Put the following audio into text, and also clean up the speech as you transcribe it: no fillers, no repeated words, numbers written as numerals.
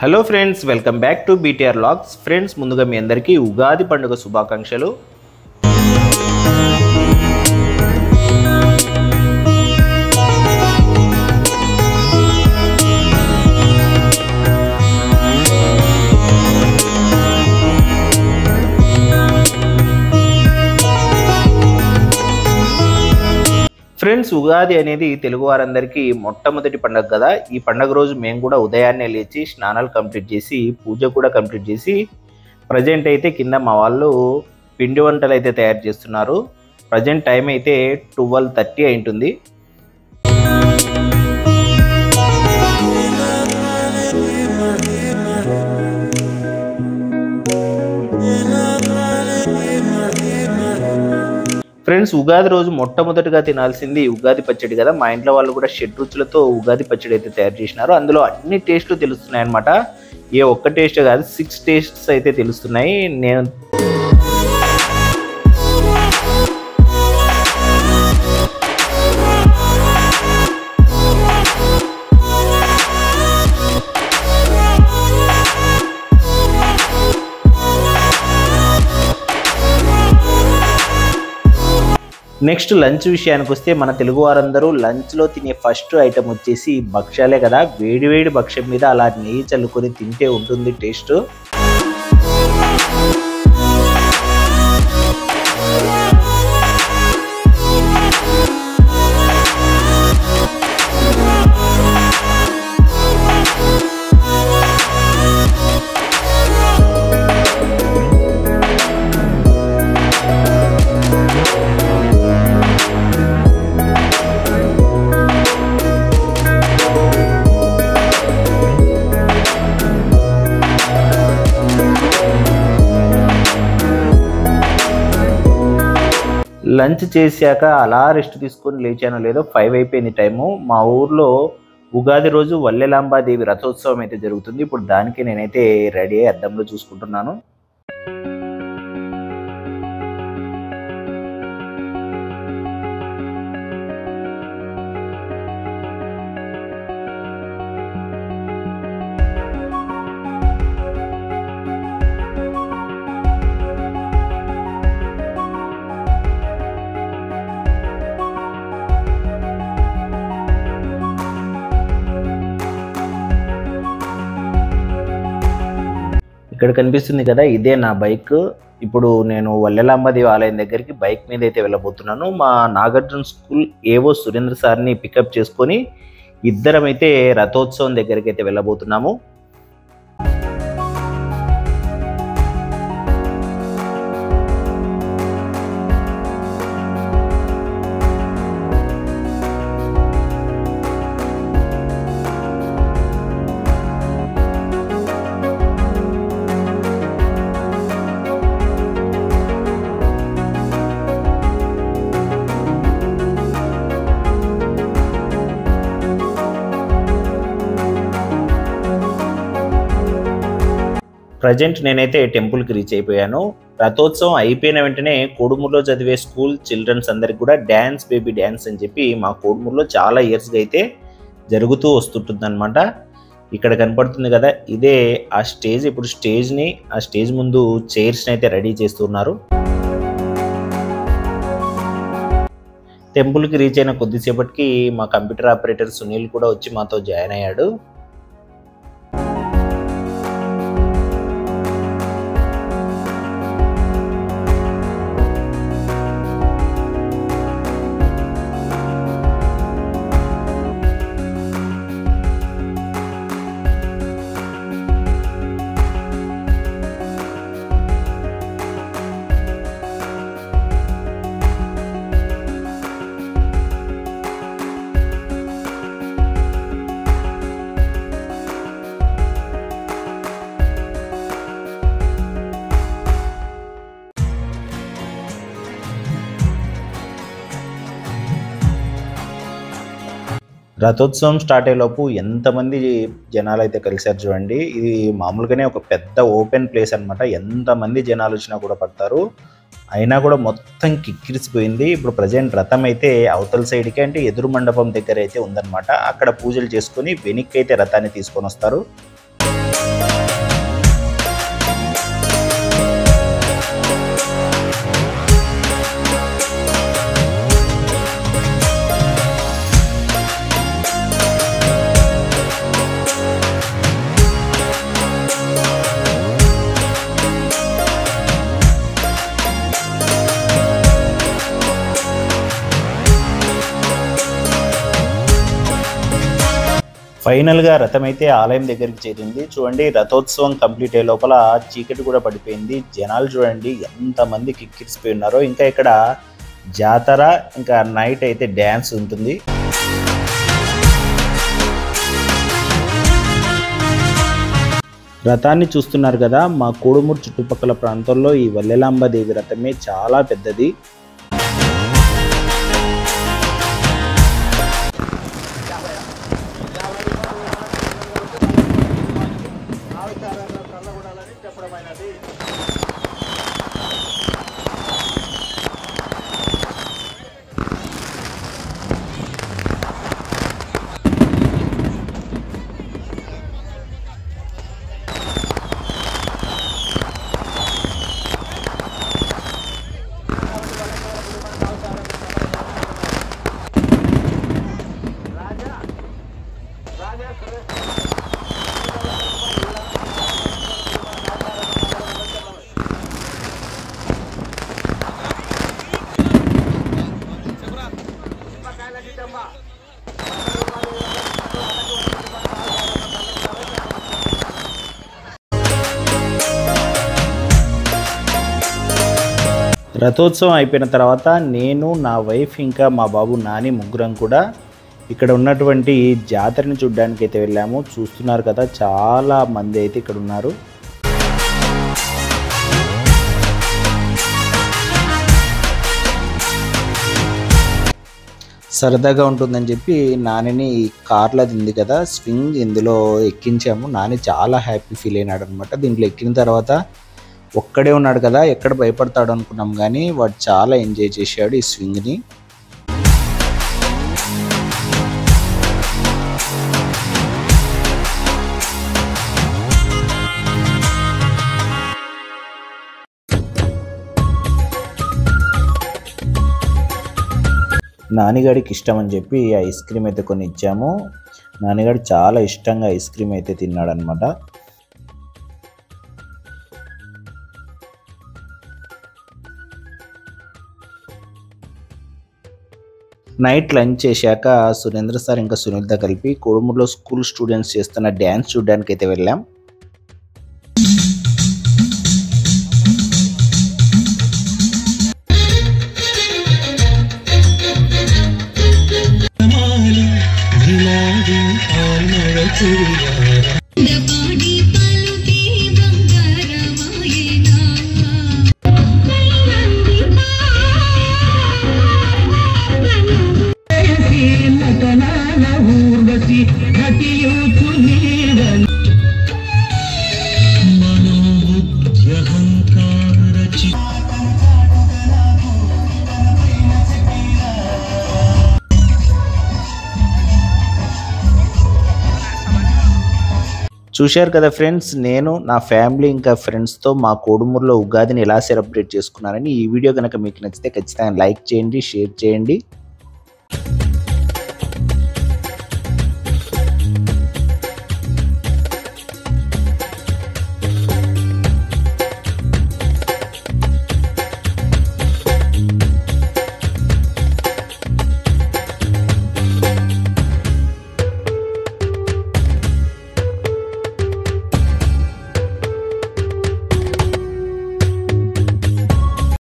Hello friends, welcome back to BTR vlogs. Friends, ముందుగా మీ అందరికీ ఉగాది పండుగ శుభాకాంక్షలు. ఫ్రెండ్స్, ఉగాది అనేది తెలుగు వారందరికీ మొట్టమొదటి పండుగ కదా. ఈ పండుగ రోజు మేము కూడా ఉదయాన్నే లేచి స్నానాలు కంప్లీట్ చేసి పూజ కూడా కంప్లీట్ చేసి ప్రజెంట్ అయితే కింద మా వాళ్ళు పిండి వంటలు అయితే తయారు చేస్తున్నారు. ప్రజెంట్ టైం అయితే 12:30 అయింటుంది. ఫ్రెండ్స్, ఉగాది రోజు మొట్టమొదటిగా తినాల్సింది ఉగాది పచ్చడి కదా. మా ఇంట్లో వాళ్ళు కూడా 6 రుచులతో ఉగాది పచ్చడి అయితే తయారు చేసినారు. అందులో అన్ని టేస్ట్లు తెలుస్తున్నాయి అన్నమాట. ఏ ఒక్క టేస్ట్ కాదు, 6 టేస్ట్స్ అయితే తెలుస్తున్నాయి. నేను నెక్స్ట్ లంచ్ విషయానికి వస్తే, మన తెలుగు వారందరూ లంచ్లో తినే ఫస్ట్ ఐటమ్ వచ్చేసి భక్ష్యాలే కదా. వేడివేడి భక్ష్యం మీద అలా నెయ్యి చల్లుకొని తింటే ఉంటుంది టేస్ట్. లంచ్ చేశాక అలా రెస్ట్ తీసుకొని లేచానో లేదో 5 అయిపోయింది టైము. మా ఊర్లో ఉగాది రోజు వల్లెలాంబాదేవి రథోత్సవం అయితే జరుగుతుంది. ఇప్పుడు దానికి నేనైతే రెడీ అయ్యి అద్దంలో చూసుకుంటున్నాను. ఇక్కడ కనిపిస్తుంది కదా, ఇదే నా బైక్. ఇప్పుడు నేను వల్లెలాంబాదేవి ఆలయం దగ్గరికి బైక్ మీద అయితే వెళ్ళబోతున్నాను. మా నాగార్జున స్కూల్ ఏవో సురేంద్ర సార్ని పికప్ చేసుకొని ఇద్దరం అయితే రథోత్సవం దగ్గరికి అయితే వెళ్ళబోతున్నాము. ప్రజెంట్ నేనైతే టెంపుల్కి రీచ్ అయిపోయాను. రథోత్సవం అయిపోయిన వెంటనే కోడుమూరులో చదివే స్కూల్ చిల్డ్రన్స్ అందరికి కూడా డ్యాన్స్ బేబీ డ్యాన్స్ అని చెప్పి మా కోడుమూరులో చాలా ఇయర్స్గా అయితే జరుగుతూ వస్తుంటుంది అనమాట. ఇక్కడ కనపడుతుంది కదా, ఇదే ఆ స్టేజ్. ఇప్పుడు ఆ స్టేజ్ ముందు చైర్స్ని అయితే రెడీ చేస్తున్నారు. టెంపుల్కి రీచ్ అయిన కొద్దిసేపటికి మా కంప్యూటర్ ఆపరేటర్ సునీల్ కూడా వచ్చి మాతో జాయిన్ అయ్యాడు. రథోత్సవం స్టార్ట్ అయ్యేలోపు ఎంతమంది జనాలు అయితే కలిసారు చూడండి. ఇది మామూలుగానే ఒక పెద్ద ఓపెన్ ప్లేస్ అనమాట. ఎంతమంది జనాలు వచ్చినా కూడా పడతారు. అయినా కూడా మొత్తం కిక్కిరిసిపోయింది. ఇప్పుడు ప్రజెంట్ రథం అయితే అవతల సైడ్కి అంటే ఎదురు మండపం దగ్గర అయితే ఉందన్నమాట. అక్కడ పూజలు చేసుకొని వెనక్కి అయితే రథాన్ని తీసుకొని వస్తారు. ఫైనల్గా రథం అయితే ఆలయం దగ్గరికి చేరింది. చూడండి, రథోత్సవం కంప్లీట్ అయ్యే లోపల చీకటి కూడా పడిపోయింది. జనాలు చూడండి ఎంతమంది కిక్కిరిసిపోయి ఉన్నారో. ఇంకా ఇక్కడ జాతర, ఇంకా నైట్ అయితే డ్యాన్స్ ఉంటుంది. రథాన్ని చూస్తున్నారు కదా, మా కోడుమూరు చుట్టుపక్కల ప్రాంతాల్లో ఈ వల్లెలాంబాదేవి రథమే చాలా పెద్దది. రథోత్సవం అయిపోయిన తర్వాత నేను, నా వైఫ్, ఇంకా మా బాబు నాని ముగ్గురం కూడా ఇక్కడ ఉన్నటువంటి జాతరని చూడడానికి అయితే వెళ్ళాము. చూస్తున్నారు కదా, చాలా మంది అయితే ఇక్కడ ఉన్నారు. సరదాగా ఉంటుందని చెప్పి నానిని కార్లో ఉంది కదా స్వింగ్, ఇందులో ఎక్కించాము. నాని చాలా హ్యాపీ ఫీల్ అయినాడు అనమాట. దీంట్లో ఎక్కిన తర్వాత ఒక్కడే ఉన్నాడు కదా, ఎక్కడ భయపడతాడు అనుకున్నాం, కానీ వాడు చాలా ఎంజాయ్ చేశాడు ఈ స్వింగ్ని. నానిగాడికి ఇష్టం అని చెప్పి ఐస్ క్రీమ్ అయితే కొన్ని ఇచ్చాము. నానిగాడు చాలా ఇష్టంగా ఐస్ క్రీమ్ అయితే తిన్నాడు అనమాట. నైట్ లంచ్ చేశాక సురేంద్ర సార్ ఇంకా సునీల్తో కలిపి కోడుమూరులో స్కూల్ స్టూడెంట్స్ చేస్తున్న డ్యాన్స్ చూడడానికి అయితే వెళ్ళాం. చూశారు కదా ఫ్రెండ్స్, నేను నా ఫ్యామిలీ ఇంకా ఫ్రెండ్స్తో మా కోడుమూరులో ఉగాదిని ఎలా సెలబ్రేట్ చేసుకున్నానని. ఈ వీడియో కనుక మీకు నచ్చితే ఖచ్చితంగా లైక్ చేయండి, షేర్ చేయండి.